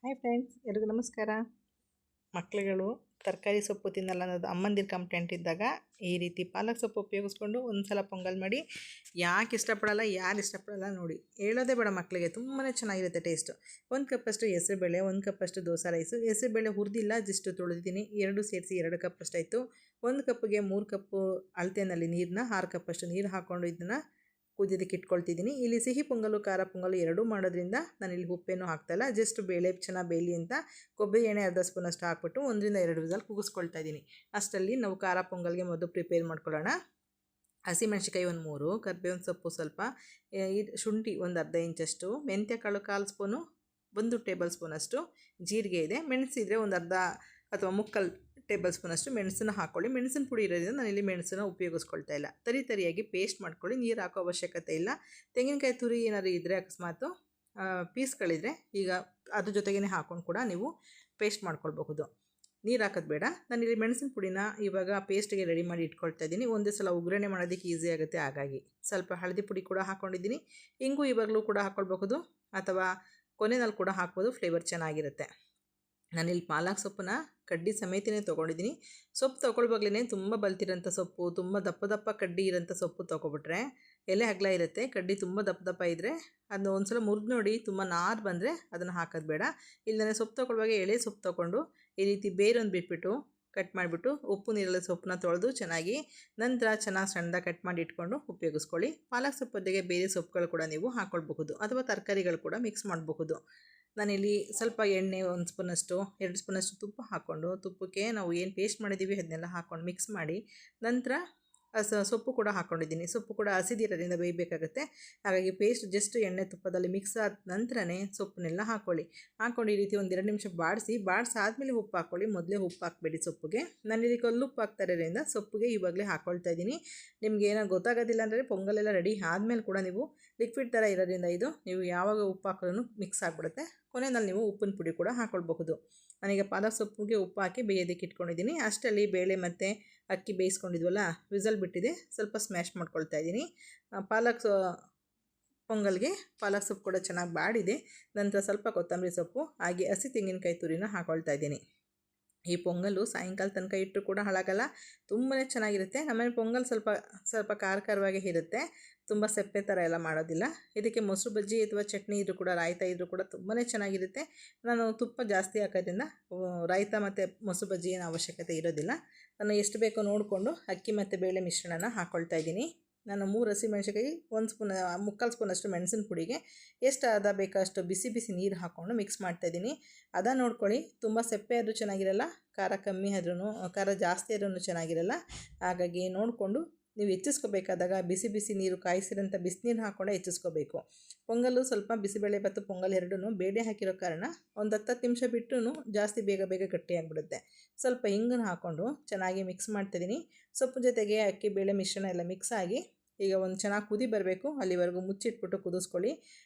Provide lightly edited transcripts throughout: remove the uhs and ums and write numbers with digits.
Hi friends, ಎಲ್ರಿಗೂ ನಮಸ್ಕಾರ. ಮಕ್ಕಳುಗಳು ತರಕಾರಿ ಸೊಪ್ಪು ತಿನ್ನಲ್ಲ ಅನ್ನೋದು ಅಮ್ಮಂದಿರ ಕಂಪ್ಲೇಂಟ್ ಇದ್ದಾಗ ಈ ರೀತಿ ಪಾಲಕ್ ಸೊಪ್ಪು ಉಪಯೋಗಿಸ್ಕೊಂಡು ಒಂದು ಸಲ ಪೊಂಗಲ್ ಮಾಡಿ. ಯಾಕೆ ಇಷ್ಟಪಡಲ್ಲ, ಯಾರು ಇಷ್ಟಪಡಲ್ಲ ನೋಡಿ, ಹೇಳೋದೇ ಬೇಡ. ಮಕ್ಕಳಿಗೆ ತುಂಬಾ ಚೆನ್ನಾಗಿರುತ್ತೆ ಟೇಸ್ಟು. 1 ಕಪ್ಪಷ್ಟು ಹೆಸರುಬೇಳೆ, 1 ಕಪ್ಪಷ್ಟು ದೋಸೆ ರೈಸು. ಹೆಸರುಬೇಳೆ ಹುರಿದಿಲ್ಲ, ಜಸ್ಟ್ ತೊಳೆದಿದ್ದೀನಿ. 2 ಸೇರಿಸಿ 2 ಕಪ್ಪಷ್ಟು ಆಯಿತು. 1 ಕಪ್ಪಿಗೆ 3 ಕಪ್ಪು ಅಳತೆಯಲ್ಲಿ ನೀರನ್ನ 6 ಕಪ್ಪಷ್ಟು ನೀರು ಹಾಕ್ಕೊಂಡು ಇದನ್ನು ಕುದಿಯೋದಕ್ಕೆ ಇಟ್ಕೊಳ್ತಿದ್ದೀನಿ. ಇಲ್ಲಿ ಸಿಹಿ ಪೊಂಗಲು ಖಾರ ಪೊಂಗಲು ಎರಡೂ ಮಾಡೋದ್ರಿಂದ ನಾನು ಇಲ್ಲಿ ಉಪ್ಪೇನೂ ಹಾಕ್ತಾಯಿಲ್ಲ. ಜಸ್ಟ್ ಬೇಳೆ ಚೆನ್ನಾಗಿ ಬೇಯಲಿ ಅಂತ ಕೊಬ್ಬರಿ ಎಣ್ಣೆ 1/2 ಸ್ಪೂನಷ್ಟು ಹಾಕ್ಬಿಟ್ಟು 1 ರಿಂದ 2 ವಿಸಲ್ ಕೂಗಿಸ್ಕೊಳ್ತಾ ಇದ್ದೀನಿ. ಅಷ್ಟರಲ್ಲಿ ನಾವು ಖಾರ ಪೊಂಗಲ್ಗೆ ಮೊದಲು ಪ್ರಿಪೇರ್ ಮಾಡ್ಕೊಳ್ಳೋಣ. ಹಸಿಮೆಣ್ಸಿಕಾಯಿ 1 3, ಕರಿಬೇವಿನ ಸೊಪ್ಪು ಸ್ವಲ್ಪ, ಶುಂಠಿ ಒಂದು ಅರ್ಧ ಇಂಚಷ್ಟು, ಮೆಂತ್ಯ ಕಾಳು 1/4 ಸ್ಪೂನು, 1 ಟೇಬಲ್ ಸ್ಪೂನಷ್ಟು ಜೀರಿಗೆ ಇದೆ. ಮೆಣಸಿದ್ರೆ ಒಂದು ಅರ್ಧ ಅಥವಾ 3/4 ಟೇಬಲ್ ಸ್ಪೂನಷ್ಟು ಮೆಣಸನ್ನು ಹಾಕ್ಕೊಳ್ಳಿ. ಮೆಣಸಿನ ಪುಡಿ ಇರೋದ್ರಿಂದ ನಾನಿಲ್ಲಿ ಮೆಣಸನ್ನು ಉಪಯೋಗಿಸ್ಕೊಳ್ತಾ ಇಲ್ಲ. ತರಿಯಾಗಿ ಪೇಸ್ಟ್ ಮಾಡ್ಕೊಳ್ಳಿ, ನೀರು ಹಾಕೋ ಅವಶ್ಯಕತೆ ಇಲ್ಲ. ತೆಂಗಿನಕಾಯಿ ತುರಿ ಏನಾದ್ರು ಇದ್ದರೆ ಅಕಸ್ಮಾತು ಪೀಸ್ಗಳಿದ್ರೆ ಈಗ ಅದ್ರ ಜೊತೆಗೇ ಹಾಕ್ಕೊಂಡು ಕೂಡ ನೀವು ಪೇಸ್ಟ್ ಮಾಡ್ಕೊಳ್ಬಹುದು. ನೀರು ಹಾಕೋದು ಬೇಡ. ನಾನಿಲ್ಲಿ ಮೆಣಸಿನ ಪುಡಿನ ಇವಾಗ ಪೇಸ್ಟಿಗೆ ರೆಡಿ ಮಾಡಿ ಇಟ್ಕೊಳ್ತಾ ಇದ್ದೀನಿ. ಒಂದೇ ಸಲ ಒಗ್ಗರಣೆ ಮಾಡೋದಕ್ಕೆ ಈಸಿ ಆಗುತ್ತೆ. ಹಾಗಾಗಿ ಸ್ವಲ್ಪ ಹಳದಿ ಪುಡಿ ಕೂಡ ಹಾಕ್ಕೊಂಡಿದ್ದೀನಿ. ಇಂಗು ಇವಾಗಲೂ ಕೂಡ ಹಾಕ್ಕೊಳ್ಬಹುದು ಅಥವಾ ಕೊನೆಯಲ್ಲಿ ಕೂಡ ಹಾಕ್ಬೋದು, ಫ್ಲೇವರ್ ಚೆನ್ನಾಗಿರುತ್ತೆ. ನಾನಿಲ್ಲಿ ಪಾಲಕ್ ಸೊಪ್ಪನ್ನ ಕಡ್ಡಿ ಸಮೇತನೇ ತೊಗೊಂಡಿದ್ದೀನಿ. ಸೊಪ್ಪು ತೊಗೊಳ್ವಾಗ್ಲೇ ತುಂಬ ಬಲ್ತಿರೋಂಥ ಸೊಪ್ಪು, ತುಂಬ ದಪ್ಪ ಕಡ್ಡಿ ಇರೋಂಥ ಸೊಪ್ಪು ತೊಗೊಬಿಟ್ರೆ ಎಲೆ ಅಗಲ ಇರುತ್ತೆ. ಕಡ್ಡಿ ತುಂಬ ದಪ್ಪ ಇದ್ದರೆ ಅದನ್ನ ಒಂದು ಸಲ ಮುರಿದು ನೋಡಿ, ತುಂಬ ನಾರು ಬಂದರೆ ಅದನ್ನು ಹಾಕೋದು ಬೇಡ. ಇಲ್ಲದೇ ಸೊಪ್ಪು ತೊಗೊಳ್ಳುವಾಗ ಎಳೆ ಸೊಪ್ಪು ತೊಗೊಂಡು ಈ ರೀತಿ ಬೇರೊಂದು ಬಿಟ್ಬಿಟ್ಟು ಕಟ್ ಮಾಡಿಬಿಟ್ಟು ಉಪ್ಪು ನೀರಲ್ಲಿ ಸೊಪ್ಪನ್ನ ತೊಳೆದು ಚೆನ್ನಾಗಿ ನಂತರ ಚೆನ್ನಾಗಿ ಸಣ್ಣದಾಗಿ ಕಟ್ ಮಾಡಿ ಇಟ್ಕೊಂಡು ಉಪಯೋಗಿಸ್ಕೊಳ್ಳಿ. ಪಾಲಕ್ ಸೊಪ್ಪೊಂದಿಗೆ ಬೇರೆ ಸೊಪ್ಪುಗಳು ಕೂಡ ನೀವು ಹಾಕ್ಕೊಳ್ಬಹುದು ಅಥವಾ ತರಕಾರಿಗಳು ಕೂಡ ಮಿಕ್ಸ್ ಮಾಡಬಹುದು. ನಾನಿಲ್ಲಿ ಸ್ವಲ್ಪ ಎಣ್ಣೆ 1 ಸ್ಪೂನಷ್ಟು 2 ಸ್ಪೂನಷ್ಟು ತುಪ್ಪ ಹಾಕ್ಕೊಂಡು, ತುಪ್ಪಕ್ಕೆ ನಾವು ಏನು ಪೇಸ್ಟ್ ಮಾಡಿದ್ದೀವಿ ಅದನ್ನೆಲ್ಲ ಹಾಕ್ಕೊಂಡು ಮಿಕ್ಸ್ ಮಾಡಿ ನಂತರ ಸೊಪ್ಪು ಕೂಡ ಹಾಕ್ಕೊಂಡಿದ್ದೀನಿ. ಸೊಪ್ಪು ಕೂಡ ಹಸಿದಿರೋದ್ರಿಂದ ಬೇಯಬೇಕಾಗುತ್ತೆ. ಹಾಗಾಗಿ ಪೇಸ್ಟ್ ಜಸ್ಟ್ ಎಣ್ಣೆ ತುಪ್ಪದಲ್ಲಿ ಮಿಕ್ಸ್ ಆದ ನಂತರನೇ ಸೊಪ್ಪನ್ನೆಲ್ಲ ಹಾಕ್ಕೊಳ್ಳಿ. ಹಾಕ್ಕೊಂಡು ಈ ರೀತಿ 1-2 ನಿಮಿಷ ಬಾಡಿಸಾದ್ಮೇಲೆ ಉಪ್ಪು ಹಾಕ್ಕೊಳ್ಳಿ. ಮೊದಲೇ ಉಪ್ಪು ಹಾಕಬೇಡಿ ಸೊಪ್ಪಿಗೆ. ನಾನಿಲ್ಲಿ ಕಲ್ಲುಪ್ಪು ಹಾಕ್ತಾ ಇರೋದ್ರಿಂದ ಸೊಪ್ಪಿಗೆ ಇವಾಗಲೇ ಹಾಕ್ಕೊಳ್ತಾ ಇದ್ದೀನಿ. ನಿಮ್ಗೆ ಏನೋ ಗೊತ್ತಾಗೋದಿಲ್ಲ ಅಂದರೆ ಪೊಂಗಲೆಲ್ಲ ರೆಡಿ ಆದಮೇಲೆ ಕೂಡ ನೀವು ಲಿಕ್ವಿಡ್ ಥರ ಇರೋದ್ರಿಂದ ಇದು ನೀವು ಯಾವಾಗ ಉಪ್ಪು ಹಾಕಿದ್ರೂ ಮಿಕ್ಸ್ ಆಗಿಬಿಡುತ್ತೆ. ಕೊನೆಯಲ್ಲಿ ನೀವು ಉಪ್ಪಿನ ಪುಡಿ ಕೂಡ ಹಾಕ್ಕೊಳ್ಬಹುದು. ನಾನೀಗ ಪಾಲಕ್ ಸೊಪ್ಪಿಗೆ ಉಪ್ಪು ಹಾಕಿ ಬೇಯೋದಕ್ಕೆ ಇಟ್ಕೊಂಡಿದ್ದೀನಿ. ಅಷ್ಟರಲ್ಲಿ ಬೇಳೆ ಮತ್ತು ಅಕ್ಕಿ ಬೇಯಿಸ್ಕೊಂಡಿದ್ವಲ್ಲ, ವಿಸಲ್ ಬಿಟ್ಟಿದೆ, ಸ್ವಲ್ಪ ಸ್ಮ್ಯಾಶ್ ಮಾಡ್ಕೊಳ್ತಾ ಇದ್ದೀನಿ. ಪೊಂಗಲ್ಗೆ ಪಾಲಕ್ ಸೊಪ್ಪು ಕೂಡ ಚೆನ್ನಾಗಿ ಬಾಡಿದೆ. ನಂತರ ಸ್ವಲ್ಪ ಕೊತ್ತಂಬರಿ ಸೊಪ್ಪು ಹಾಗೆ ಹಸಿ ತೆಂಗಿನಕಾಯಿ ತುರಿನ ಹಾಕ್ಕೊಳ್ತಾ ಇದ್ದೀನಿ. ಈ ಪೊಂಗಲು ಸಾಯಂಕಾಲ ತನಕ ಇಟ್ಟರು ಕೂಡ ಹಾಳಾಗಲ್ಲ, ತುಂಬಾ ಚೆನ್ನಾಗಿರುತ್ತೆ. ನಮ್ಮನೆ ಪೊಂಗಲ್ ಸ್ವಲ್ಪ ಖಾರವಾಗಿ ಇರುತ್ತೆ, ತುಂಬ ಸಪ್ಪೆ ಥರ ಎಲ್ಲ ಮಾಡೋದಿಲ್ಲ. ಇದಕ್ಕೆ ಮೊಸರು ಬಜ್ಜಿ ಅಥವಾ ಚಟ್ನಿ ಇದ್ರೂ ಕೂಡ, ರಾಯ್ತ ಇದ್ರೂ ಕೂಡ ತುಂಬಾ ಚೆನ್ನಾಗಿರುತ್ತೆ. ನಾನು ತುಪ್ಪ ಜಾಸ್ತಿ ಹಾಕೋದ್ರಿಂದ ರಾಯ್ತ ಮತ್ತು ಮೊಸರು ಬಜ್ಜಿ ಏನು ಅವಶ್ಯಕತೆ ಇರೋದಿಲ್ಲ. ನಾನು ಎಷ್ಟು ಬೇಕೋ ನೋಡಿಕೊಂಡು ಅಕ್ಕಿ ಮತ್ತು ಬೇಳೆ ಮಿಶ್ರಣನ ಹಾಕ್ಕೊಳ್ತಾ ಇದ್ದೀನಿ. ನಾನು 3 ಹಸಿಮೆಣ್ಸಿಕಾಯಿ, 1 ಸ್ಪೂನ್ 3/4 ಸ್ಪೂನಷ್ಟು ಮೆಣಸಿನ ಪುಡಿಗೆ ಎಷ್ಟು ಅದ ಬೇಕಷ್ಟು ಬಿಸಿ ನೀರು ಹಾಕ್ಕೊಂಡು ಮಿಕ್ಸ್ ಮಾಡ್ತಾಯಿದ್ದೀನಿ. ಅದ ನೋಡ್ಕೊಳ್ಳಿ, ತುಂಬ ಸಪ್ಪೆ ಆದರೂ ಚೆನ್ನಾಗಿರಲ್ಲ, ಖಾರ ಕಮ್ಮಿ ಆದ್ರೂ ಖಾರ ಜಾಸ್ತಿ ಆದ್ರೂ ಚೆನ್ನಾಗಿರಲ್ಲ. ಹಾಗಾಗಿ ನೋಡಿಕೊಂಡು ನೀವು ಹೆಚ್ಚಿಸ್ಕೋಬೇಕಾದಾಗ ಬಿಸಿ ನೀರು ಕಾಯಿಸಿರೋಂಥ ಬಿಸಿನೀರು ಹಾಕ್ಕೊಂಡೆ ಹೆಚ್ಚಿಸ್ಕೋಬೇಕು. ಪೊಂಗಲ್ಲು ಸ್ವಲ್ಪ ಬಿಸಿಬೇಳೆ ಮತ್ತು ಪೊಂಗಲ್ ಎರಡೂ ಬೇಳೆ ಹಾಕಿರೋ ಕಾರಣ ಒಂದು 10 ನಿಮಿಷ ಬಿಟ್ಟು ಜಾಸ್ತಿ ಬೇಗ ಗಟ್ಟಿಯಾಗಿಬಿಡುತ್ತೆ. ಸ್ವಲ್ಪ ಹಿಂಗನ್ನು ಹಾಕ್ಕೊಂಡು ಚೆನ್ನಾಗಿ ಮಿಕ್ಸ್ ಮಾಡ್ತಿದ್ದೀನಿ. ಸೊಪ್ಪು ಜೊತೆಗೆ ಅಕ್ಕಿ ಬೇಳೆ ಮಿಶ್ರಣ ಎಲ್ಲ ಮಿಕ್ಸ್ ಆಗಿ ಈಗ ಒಂದು ಚೆನ್ನಾಗಿ ಕುದಿ ಬರಬೇಕು. ಅಲ್ಲಿವರೆಗೂ ಮುಚ್ಚಿಟ್ಬಿಟ್ಟು ಕುದಿಸ್ಕೊಳ್ಳಿ.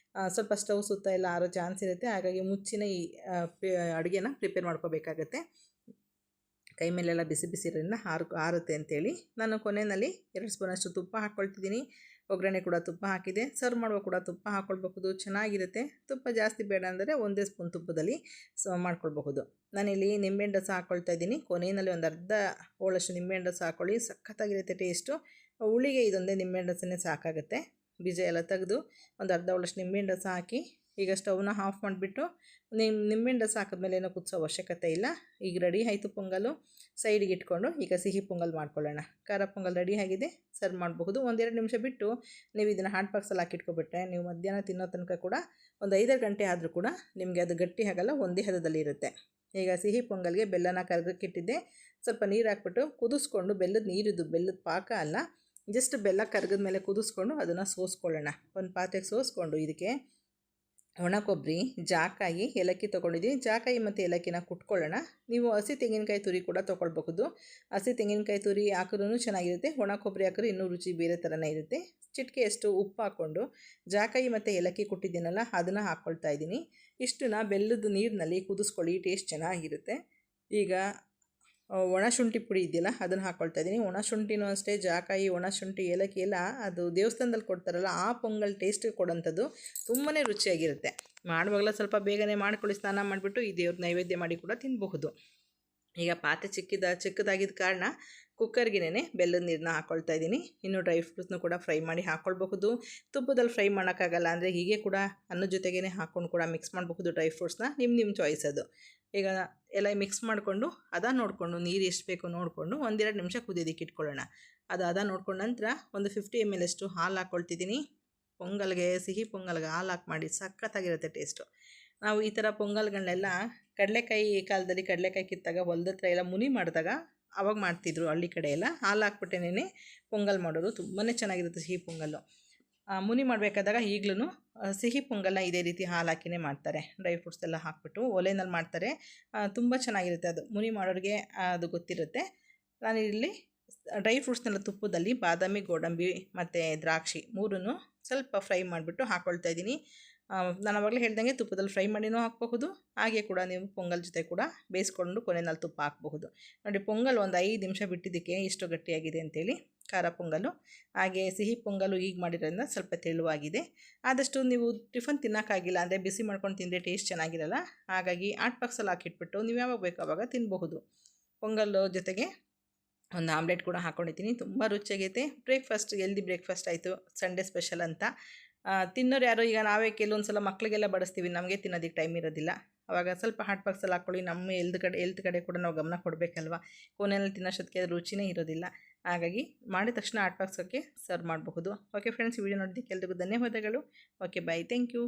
ಸ್ವಲ್ಪ ಸ್ಟವ್ ಸುತ್ತ ಎಲ್ಲ ಆರೋ ಚಾನ್ಸ್ ಇರುತ್ತೆ. ಹಾಗಾಗಿ ಮುಚ್ಚಿನ ಈ ಅಡುಗೆನ ಪ್ರಿಪೇರ್ ಮಾಡ್ಕೋಬೇಕಾಗತ್ತೆ. ಕೈ ಮೇಲೆಲ್ಲ ಬಿಸಿ ಇರೋದ್ರಿಂದ ಆರುತ್ತೆ ಅಂತೇಳಿ ನಾನು ಕೊನೆಯಲ್ಲಿ 2 ಸ್ಪೂನಷ್ಟು ತುಪ್ಪ ಹಾಕ್ಕೊಳ್ತಿದ್ದೀನಿ. ಒಗ್ಗರಣೆ ಕೂಡ ತುಪ್ಪ ಹಾಕಿದೆ. ಸರ್ವ್ ಮಾಡುವ ಕೂಡ ತುಪ್ಪ ಹಾಕ್ಕೊಳ್ಬಹುದು, ಚೆನ್ನಾಗಿರುತ್ತೆ. ತುಪ್ಪ ಜಾಸ್ತಿ ಬೇಡ ಅಂದರೆ 1 ಸ್ಪೂನ್ ತುಪ್ಪದಲ್ಲಿ ಮಾಡ್ಕೊಳ್ಬಹುದು. ನಾನಿಲ್ಲಿ ನಿಂಬೆಹಣ್ಣು ರಸ ಹಾಕ್ಕೊಳ್ತಾ ಇದ್ದೀನಿ. ಕೊನೆಯಲ್ಲಿ ಒಂದು ಅರ್ಧ ಹೋಳಷ್ಟು ನಿಂಬೆಹಣ್ಣು ರಸ ಹಾಕ್ಕೊಳ್ಳಿ, ಸಖತ್ತಾಗಿರುತ್ತೆ ಟೇಸ್ಟು. ಹುಳಿಗೆ ಇದೊಂದೇ ನಿಂಬೆಹಣ್ಣು ರಸನೇ ಸಾಕಾಗುತ್ತೆ. ಬೀಜ ಎಲ್ಲ ತೆಗೆದು ಒಂದು ಅರ್ಧ ಹೋಳಷ್ಟು ನಿಂಬೆಹಣ್ಣು ರಸ ಹಾಕಿ ಈಗ ಸ್ಟವ್ನ ಆಫ್ ಮಾಡಿಬಿಟ್ಟು ನಿಂಬೆಹಣ್ಣು ರಸ ಹಾಕಿದ್ಮೇಲೆ ಏನೋ ಕುದಿಸೋ ಅವಶ್ಯಕತೆ ಇಲ್ಲ. ಈಗ ರೆಡಿ ಆಯಿತು ಪೊಂಗಲು. ಸೈಡಿಗೆ ಇಟ್ಕೊಂಡು ಈಗ ಸಿಹಿ ಪೊಂಗಲ್ ಮಾಡ್ಕೊಳ್ಳೋಣ. ಖಾರ ಪೊಂಗಲ್ ರೆಡಿ ಆಗಿದೆ, ಸರ್ವ್ ಮಾಡಬಹುದು. 1-2 ನಿಮಿಷ ಬಿಟ್ಟು ನೀವು ಇದನ್ನು ಹಾಟ್ ಬಾಕ್ಸಲ್ಲಿ ಹಾಕಿಟ್ಕೊಬಿಟ್ರೆ ನೀವು ಮಧ್ಯಾಹ್ನ ತಿನ್ನೋ ತನಕ ಕೂಡ ಒಂದು 5 ಗಂಟೆ ಆದರೂ ಕೂಡ ನಿಮಗೆ ಅದು ಗಟ್ಟಿ ಆಗಲ್ಲ, ಒಂದೇ ಹದದಲ್ಲಿ ಇರುತ್ತೆ. ಈಗ ಸಿಹಿ ಪೊಂಗಲ್ಗೆ ಬೆಲ್ಲನ ಕರಗಕ್ಕಿಟ್ಟಿದ್ದೆ. ಸ್ವಲ್ಪ ನೀರು ಹಾಕ್ಬಿಟ್ಟು ಕುದಿಸ್ಕೊಂಡು, ಬೆಲ್ಲದ ಪಾಕ ಅಲ್ಲ, ಜಸ್ಟ್ ಬೆಲ್ಲ ಕರಗಿದ ಮೇಲೆ ಕುದಿಸ್ಕೊಂಡು ಅದನ್ನು ಸೋಸ್ಕೊಳ್ಳೋಣ. ಒಂದು ಪಾತ್ರೆಗೆ ಸೋಸ್ಕೊಂಡು ಇದಕ್ಕೆ ಒಣ ಕೊಬ್ಬರಿ, ಜಾಕಾಯಿ, ಏಲಕ್ಕಿ ತೊಗೊಂಡಿದ್ದೀನಿ. ಜಾಕಾಯಿ ಮತ್ತು ಏಲಕ್ಕಿನ ಕುಟ್ಕೊಳ್ಳೋಣ. ನೀವು ಹಸಿ ತೆಂಗಿನಕಾಯಿ ತುರಿ ಕೂಡ ತೊಗೊಳ್ಬಹುದು. ಹಸಿ ತೆಂಗಿನಕಾಯಿ ತುರಿ ಹಾಕಿದ್ರೂ ಚೆನ್ನಾಗಿರುತ್ತೆ, ಒಣ ಕೊಬ್ಬರಿ ಹಾಕಿದ್ರೆ ಇನ್ನೂ ರುಚಿ ಬೇರೆ ಥರನೇ ಇರುತ್ತೆ. ಚಿಟಿಕೆಯಷ್ಟು ಉಪ್ಪು ಹಾಕ್ಕೊಂಡು ಜಾಕಾಯಿ ಮತ್ತು ಏಲಕ್ಕಿ ಕುಟ್ಟಿದ್ದೀನಲ್ಲ ಅದನ್ನು ಹಾಕ್ಕೊಳ್ತಾ ಇದ್ದೀನಿ. ಇಷ್ಟನ್ನ ಬೆಲ್ಲದ ನೀರಿನಲ್ಲಿ ಕುದಿಸ್ಕೊಳ್ಳಿ, ಟೇಸ್ಟ್ ಚೆನ್ನಾಗಿರುತ್ತೆ. ಈಗ ಒಣ ಶುಂಠಿ ಪುಡಿ ಇದೆಯಲ್ಲ ಅದನ್ನು ಹಾಕ್ಕೊಳ್ತಾ ಇದ್ದೀನಿ. ಒಣ ಶುಂಠಿನೂ ಅಷ್ಟೇ, ಜಾಕಾಯಿ, ಒಣ ಶುಂಠಿ, ಏಲಕ್ಕಿ ಎಲ್ಲ ಅದು ದೇವಸ್ಥಾನದಲ್ಲಿ ಕೊಡ್ತಾರಲ್ಲ ಆ ಪೊಂಗಲ್ ಟೇಸ್ಟ್ ಕೊಡೋಂಥದ್ದು ತುಂಬಾ ರುಚಿಯಾಗಿರುತ್ತೆ. ಮಾಡುವಾಗಲೇ ಸ್ವಲ್ಪ ಬೇಗನೆ ಮಾಡ್ಕೊಳ್ಳಿ, ಸ್ನಾನ ಮಾಡಿಬಿಟ್ಟು ಈ ದೇವ್ರ ನೈವೇದ್ಯ ಮಾಡಿ ಕೂಡ ತಿನ್ನಬಹುದು. ಈಗ ಪಾತ್ರೆ ಚಿಕ್ಕದಾಗಿದ್ದ ಕಾರಣ ಕುಕ್ಕರ್ಗೆನೇ ಬೆಲ್ಲದ ನೀರನ್ನ ಹಾಕ್ಕೊಳ್ತಾ ಇದ್ದೀನಿ. ಇನ್ನು ಡ್ರೈ ಫ್ರೂಟ್ಸ್ನು ಕೂಡ ಫ್ರೈ ಮಾಡಿ ಹಾಕ್ಕೊಳ್ಬಹುದು. ತುಪ್ಪದಲ್ಲಿ ಫ್ರೈ ಮಾಡೋಕ್ಕಾಗಲ್ಲ ಅಂದರೆ ಹೀಗೆ ಕೂಡ ಅನ್ನದ ಜೊತೆಗೇ ಹಾಕ್ಕೊಂಡು ಕೂಡ ಮಿಕ್ಸ್ ಮಾಡಬಹುದು ಡ್ರೈ ಫ್ರೂಟ್ಸ್ನ. ನಿಮ್ಮ ಚಾಯ್ಸ್ ಅದು. ಈಗ ಎಲ್ಲ ಮಿಕ್ಸ್ ಮಾಡಿಕೊಂಡು ನೋಡಿಕೊಂಡು ನೀರು ಎಷ್ಟು ಬೇಕೋ ನೋಡಿಕೊಂಡು 1-2 ನಿಮಿಷ ಕುದಿಯೋದಕ್ಕೆ ಇಟ್ಕೊಳ್ಳೋಣ. ಅದು ನೋಡ್ಕೊಂಡು ನಂತರ ಒಂದು 50 ml ಅಷ್ಟು ಹಾಲು ಹಾಕ್ಕೊಳ್ತಿದ್ದೀನಿ. ಪೊಂಗಲ್ಗೆ, ಸಿಹಿ ಪೊಂಗಲ್ಗೆ ಹಾಲು ಹಾಕಿ ಮಾಡಿ ಸಖತ್ತಾಗಿರುತ್ತೆ ಟೇಸ್ಟು. ನಾವು ಈ ಥರ ಪೊಂಗಲ್ಗಳನ್ನೆಲ್ಲ ಕಡಲೆಕಾಯಿ ಕಾಲದಲ್ಲಿ ಕಡಲೆಕಾಯಿ ಕಿತ್ತಾಗ ಹೊಲದ ಹತ್ರ ಎಲ್ಲ ಮುನಿ ಮಾಡಿದಾಗ ಅವಾಗ ಮಾಡ್ತಿದ್ರು ಹಳ್ಳಿ ಕಡೆ ಎಲ್ಲ. ಹಾಲು ಹಾಕ್ಬಿಟ್ಟೇನೆ ಪೊಂಗಲ್ ಮಾಡೋದು ತುಂಬಾ ಚೆನ್ನಾಗಿರುತ್ತೆ ಸಿಹಿ ಪೊಂಗಲ್ಲು. ಮುನಿ ಮಾಡಬೇಕಾದಾಗ ಈಗಲೂ ಸಿಹಿ ಪೊಂಗಲ್ನ ಇದೇ ರೀತಿ ಹಾಲು ಹಾಕಿನೇ ಮಾಡ್ತಾರೆ. ಡ್ರೈ ಫ್ರೂಟ್ಸ್ ಎಲ್ಲ ಹಾಕ್ಬಿಟ್ಟು ಒಲೆಯಲ್ಲಿ ಮಾಡ್ತಾರೆ. ತುಂಬ ಚೆನ್ನಾಗಿರುತ್ತೆ ಅದು. ಮುನಿ ಮಾಡೋರಿಗೆ ಅದು ಗೊತ್ತಿರುತ್ತೆ. ನಾನಿಲ್ಲಿ ಡ್ರೈ ಫ್ರೂಟ್ಸ್ನೆಲ್ಲ ತುಪ್ಪದಲ್ಲಿ ಬಾದಾಮಿ, ಗೋಡಂಬಿ ಮತ್ತು ದ್ರಾಕ್ಷಿ 3 ಸ್ವಲ್ಪ ಫ್ರೈ ಮಾಡಿಬಿಟ್ಟು ಹಾಕ್ಕೊಳ್ತಾ ಇದ್ದೀನಿ. ನಾನು ಆವಾಗಲೇ ಹೇಳ್ದಂಗೆ ತುಪ್ಪದಲ್ಲಿ ಫ್ರೈ ಮಾಡಿನೂ ಹಾಕಬಹುದು. ಹಾಗೆ ಕೂಡ ನೀವು ಪೊಂಗಲ್ ಜೊತೆ ಕೂಡ ಬೇಯಿಸ್ಕೊಂಡು ಕೊನೆಯಲ್ಲಿ ತುಪ್ಪ ಹಾಕಬಹುದು. ನೋಡಿ, ಪೊಂಗಲ್ ಒಂದು 5 ನಿಮಿಷ ಬಿಟ್ಟಿದ್ದಕ್ಕೆ ಇಷ್ಟು ಗಟ್ಟಿಯಾಗಿದೆ ಅಂತೇಳಿ ಖಾರ ಪೊಂಗಲು. ಹಾಗೆ ಸಿಹಿ ಪೊಂಗಲು ಈಗ ಮಾಡಿರೋದ್ರಿಂದ ಸ್ವಲ್ಪ ತೆಳುವಾಗಿದೆ. ಆದಷ್ಟು ನೀವು ಟಿಫನ್ ತಿನ್ನೋಕ್ಕಾಗಿಲ್ಲ ಅಂದರೆ ಬಿಸಿ ಮಾಡ್ಕೊಂಡು ತಿಂದರೆ ಟೇಸ್ಟ್ ಚೆನ್ನಾಗಿರಲ್ಲ. ಹಾಗಾಗಿ ಹಾಟ್ ಬಾಕ್ಸಲ್ಲಿ ಹಾಕಿಟ್ಬಿಟ್ಟು ನೀವು ಯಾವಾಗ ಬೇಕೋ ಆವಾಗ ತಿನ್ನಬಹುದು. ಪೊಂಗಲ್ಲು ಜೊತೆಗೆ ಒಂದು ಆಮ್ಲೆಟ್ ಕೂಡ ಹಾಕ್ಕೊಂಡಿದ್ದೀನಿ. ತುಂಬ ರುಚಿಯಾಗೈತೆ. ಬ್ರೇಕ್ಫಾಸ್ಟ್ ಹೆಲ್ದಿ ಬ್ರೇಕ್ಫಾಸ್ಟ್ ಆಯಿತು, ಸಂಡೇ ಸ್ಪೆಷಲ್ ಅಂತ. ತಿನ್ನೋರು ಯಾರೋ, ಈಗ ನಾವೇ ಕೆಲವೊಂದು ಸಲ ಮಕ್ಕಳಿಗೆಲ್ಲ ಬಡಿಸ್ತೀವಿ, ನಮಗೆ ತಿನ್ನೋದಕ್ಕೆ ಟೈಮ್ ಇರೋದಿಲ್ಲ. ಆವಾಗ ಸ್ವಲ್ಪ ಹಾಟ್ ಬಾಕ್ಸಲ್ಲಿ ಹಾಕ್ಕೊಳ್ಳಿ. ನಮ್ಮ ಹೆಲ್ತ್ ಕಡೆ ಕೂಡ ನಾವು ಗಮನ ಕೊಡಬೇಕಲ್ವ. ಕೋನೆಯಲ್ಲಿ ತಿನ್ನೋಷ್ಟೊತ್ತಿಗೆ ರುಚಿನೇ ಇರೋದಿಲ್ಲ. ಹಾಗಾಗಿ ಮಾಡಿದ ತಕ್ಷಣ ಹಾಟ್ ಬಾಕ್ಸಕ್ಕೆ ಸರ್ವ್ ಮಾಡಬಹುದು. ಓಕೆ ಫ್ರೆಂಡ್ಸ್, ವಿಡಿಯೋ ನೋಡಿದ್ದಕ್ಕೆ ಎಲ್ರಿಗೂ ಧನ್ಯವಾದಗಳು. Okay, bye, thank you.